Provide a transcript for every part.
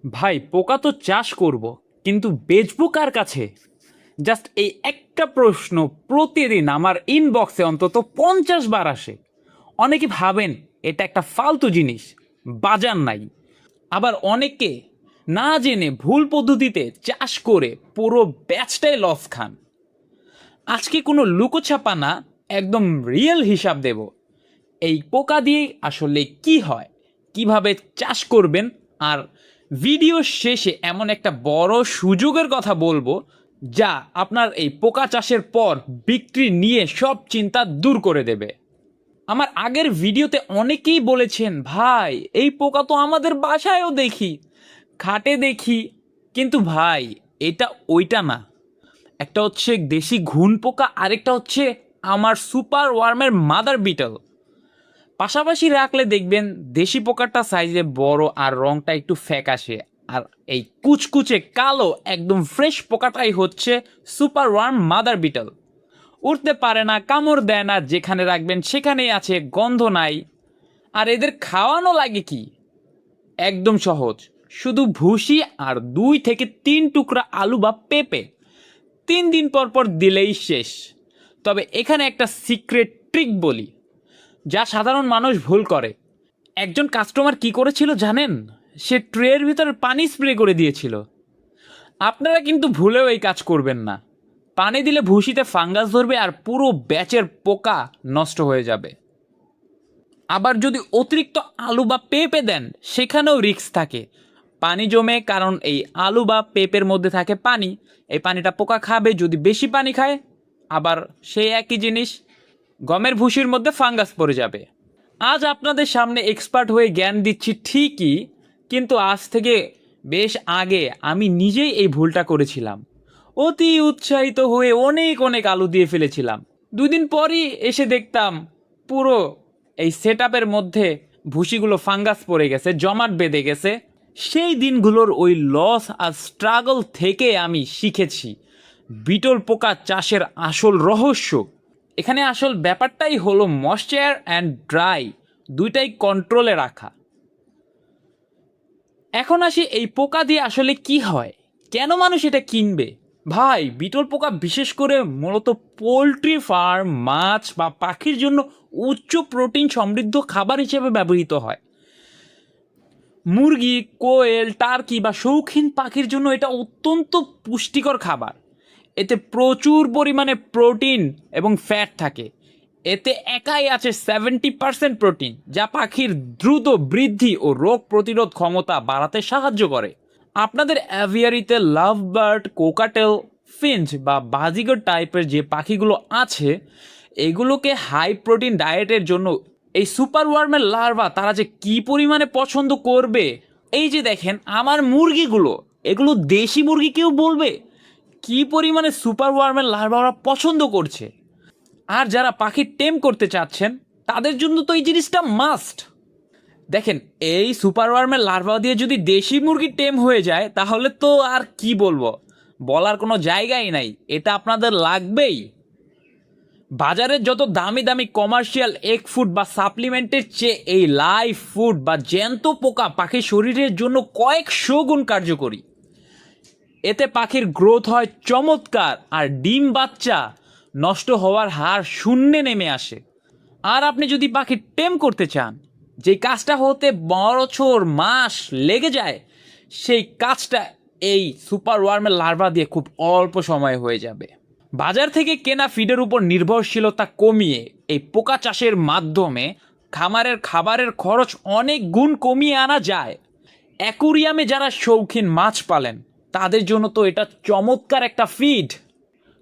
ভাই পোকা তো চাষ করব, কিন্তু বেচবো কার কাছে? জাস্ট এই একটা প্রশ্ন প্রতিদিন আমার ইনবক্সে অন্তত 50 বার আসে। অনেকে ভাবেন এটা একটা ফালতু জিনিস, বাজার নাই। আবার অনেকে না জেনে ভুল পদ্ধতিতে চাষ করে পুরো ব্যাচটাই লস খান। আজকে কোনো লুকোছাপা না, একদম রিয়েল হিসাব দেব। এই পোকা দিয়ে আসলে কি হয়, কিভাবে চাষ করবেন, আর ভিডিও শেষে এমন একটা বড় সুযোগের কথা বলবো যা আপনার এই পোকা চাষের পর বিক্রি নিয়ে সব চিন্তা দূর করে দেবে। আমার আগের ভিডিওতে অনেকেই বলেছেন, ভাই এই পোকা তো আমাদের বাসায়ও দেখি, খাটে দেখি। কিন্তু ভাই, এটা ওইটা না। একটা হচ্ছে দেশি ঘুন পোকা, আরেকটা হচ্ছে আমার সুপার ওয়ার্মের মাদার বিটল। পাশাপাশি রাখলে দেখবেন দেশি পোকাটা সাইজে বড় আর রংটা একটু ফ্যাকাশে, আর এই কুচকুচে কালো একদম ফ্রেশ পোকাটাই হচ্ছে সুপার ওয়ার্ম মাদার বিটল। উঠতে পারে না, কামড় দেয় না, যেখানে রাখবেন সেখানেই আছে, গন্ধ নাই। আর এদের খাওয়ানো লাগে কি? একদম সহজ, শুধু ভুসি আর 2 থেকে 3 টুকরা আলু বা পেঁপে 3 দিন পর পর দিলেই শেষ। তবে এখানে একটা সিক্রেট ট্রিক বলি, যা সাধারণ মানুষ ভুল করে। একজন কাস্টমার কি করেছিল জানেন? সে ট্রের ভিতরে পানি স্প্রে করে দিয়েছিল। আপনারা কিন্তু ভুলেও এই কাজ করবেন না। পানি দিলে ভুসিতে ফাঙ্গাস ধরবে আর পুরো ব্যাচের পোকা নষ্ট হয়ে যাবে। আবার যদি অতিরিক্ত আলু বা পেঁপে দেন, সেখানেও রিস্ক থাকে। পানি জমে, কারণ এই আলু বা পেঁপের মধ্যে থাকে পানি। এই পানিটা পোকা খাবে, যদি বেশি পানি খায় আবার সেই একই জিনিস, গমের ভুসির মধ্যে ফাঙ্গাস পড়ে যাবে। আজ আপনাদের সামনে এক্সপার্ট হয়ে জ্ঞান দিচ্ছি ঠিকই, কিন্তু আজ থেকে বেশ আগে আমি নিজেই এই ভুলটা করেছিলাম। অতি উৎসাহিত হয়ে অনেক অনেক আলু দিয়ে ফেলেছিলাম। 2 দিন পরই এসে দেখতাম পুরো এই সেট আপের মধ্যে ভুসিগুলো ফাঙ্গাস পড়ে গেছে, জমাট বেঁধে গেছে। সেই দিনগুলোর ওই লস আর স্ট্রাগল থেকে আমি শিখেছি বিটল পোকা চাষের আসল রহস্য। এখানে আসল ব্যাপারটাই হলো ময়েশ্চার অ্যান্ড ড্রাই দুইটাই কন্ট্রোলে রাখা। এখন আসি এই পোকা দিয়ে আসলে কি হয়, কেন মানুষ এটা কিনবে? ভাই, বিটল পোকা বিশেষ করে মূলত পোলট্রি ফার্ম, মাছ বা পাখির জন্য উচ্চ প্রোটিন সমৃদ্ধ খাবার হিসেবে ব্যবহৃত হয়। মুরগি, কোয়েল, টার্কি বা শৌখিন পাখির জন্য এটা অত্যন্ত পুষ্টিকর খাবার। এতে প্রচুর পরিমাণে প্রোটিন এবং ফ্যাট থাকে। এতে একাই আছে 70% প্রোটিন, যা পাখির দ্রুত বৃদ্ধি ও রোগ প্রতিরোধ ক্ষমতা বাড়াতে সাহায্য করে। আপনাদের অ্যাভিয়ারিতে লাভ বার্ড, কোকাটেল, ফিঞ্চ বা বাজিগর টাইপের যে পাখিগুলো আছে, এগুলোকে হাই প্রোটিন ডায়েটের জন্য এই সুপার ওয়ার্মের লার্ভা তারা যে কি পরিমাণে পছন্দ করবে। এই যে দেখেন আমার মুরগিগুলো, এগুলো দেশি মুরগি, কেউ বলবে কি পরিমাণে সুপার ওয়ার্মের লার্ভা ওরা পছন্দ করছে। আর যারা পাখি টেম করতে চাচ্ছেন, তাদের জন্য তো এই জিনিসটা মাস্ট। দেখেন, এই সুপার ওয়ার্মের লার্ভা দিয়ে যদি দেশি মুরগি টেম হয়ে যায়, তাহলে তো আর কি বলবো, বলার কোনো জায়গাই নাই। এটা আপনাদের লাগবেই। বাজারের যত দামি দামি কমার্শিয়াল এগ ফুড বা সাপ্লিমেন্টের চেয়ে এই লাইভ ফুড বা জ্যান্ত পোকা পাখির শরীরের জন্য কয়েকশো গুণ কার্যকরী। এতে পাখির গ্রোথ হয় চমৎকার, আর ডিম বাচ্চা নষ্ট হওয়ার হার শূন্যে নেমে আসে। আর আপনি যদি পাখি টেম করতে চান, যে কাজটা হতে বছর মাস লেগে যায়, সেই কাজটা এই সুপার ওয়ার্মের লার্ভা দিয়ে খুব অল্প সময়ে হয়ে যাবে। বাজার থেকে কেনা ফিডের উপর নির্ভরশীলতা কমিয়ে এই পোকা চাষের মাধ্যমে খামারের খাবারের খরচ অনেক গুণ কমিয়ে আনা যায়। অ্যাকুরিয়ামে যারা শৌখিন মাছ পালেন, তাদের জন্য তো এটা চমৎকার একটা ফিড।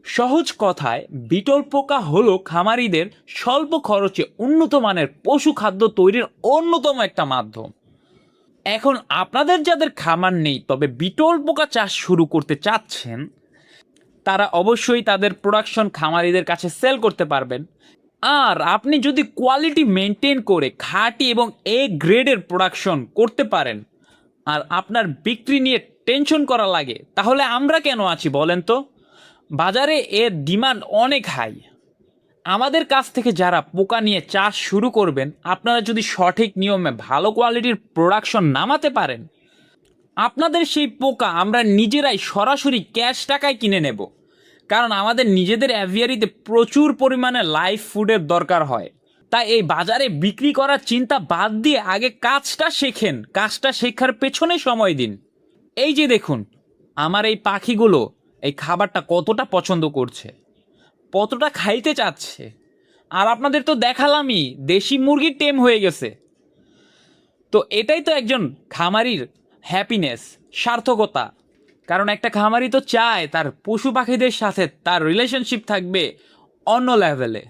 সহজ কথায়, বিটল পোকা হলো খামারিদের স্বল্প খরচে উন্নত মানের পশু খাদ্য তৈরির অন্যতম একটা মাধ্যম। এখন আপনাদের যাদের খামার নেই তবে বিটল পোকা চাষ শুরু করতে চাচ্ছেন, তারা অবশ্যই তাদের প্রোডাকশন খামারিদের কাছে সেল করতে পারবেন। আর আপনি যদি কোয়ালিটি মেনটেন করে খাঁটি এবং এ গ্রেডের প্রোডাকশন করতে পারেন, আর আপনার বিক্রি নিয়ে টেনশন করা লাগে, তাহলে আমরা কেন আছি বলেন তো? বাজারে এর ডিমান্ড অনেক হাই। আমাদের কাছ থেকে যারা পোকা নিয়ে চাষ শুরু করবেন, আপনারা যদি সঠিক নিয়মে ভালো কোয়ালিটির প্রোডাকশন নামাতে পারেন, আপনাদের সেই পোকা আমরা নিজেরাই সরাসরি ক্যাশ টাকায় কিনে নেব, কারণ আমাদের নিজেদের অ্যাভিয়ারিতে প্রচুর পরিমাণে লাইভ ফুডের দরকার হয়। তাই এই বাজারে বিক্রি করার চিন্তা বাদ দিয়ে আগে কাজটা শেখেন, কাজটা শেখার পেছনে সময় দিন। এই যে দেখুন, আমার এই পাখিগুলো এই খাবারটা কতটা পছন্দ করছে, কতটা খাইতে চাচ্ছে। আর আপনাদের তো দেখালামই দেশি মুরগির টেম হয়ে গেছে। তো এটাই তো একজন খামারির হ্যাপিনেস, সার্থকতা। কারণ একটা খামারি তো চায় তার পশু পাখিদের সাথে তার রিলেশনশিপ থাকবে অন্য লেভেলে।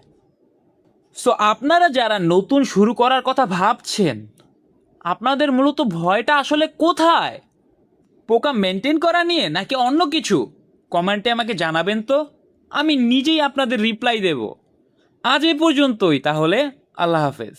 সো আপনারা যারা নতুন শুরু করার কথা ভাবছেন, আপনাদের মূলত ভয়টা আসলে কোথায়? পোকা মেনটেন করা নিয়ে নাকি অন্য কিছু? কমেন্টে আমাকে জানাবেন তো, আমি নিজেই আপনাদের রিপ্লাই দেব। আজ এ পর্যন্তই তাহলে, আল্লাহ হাফেজ।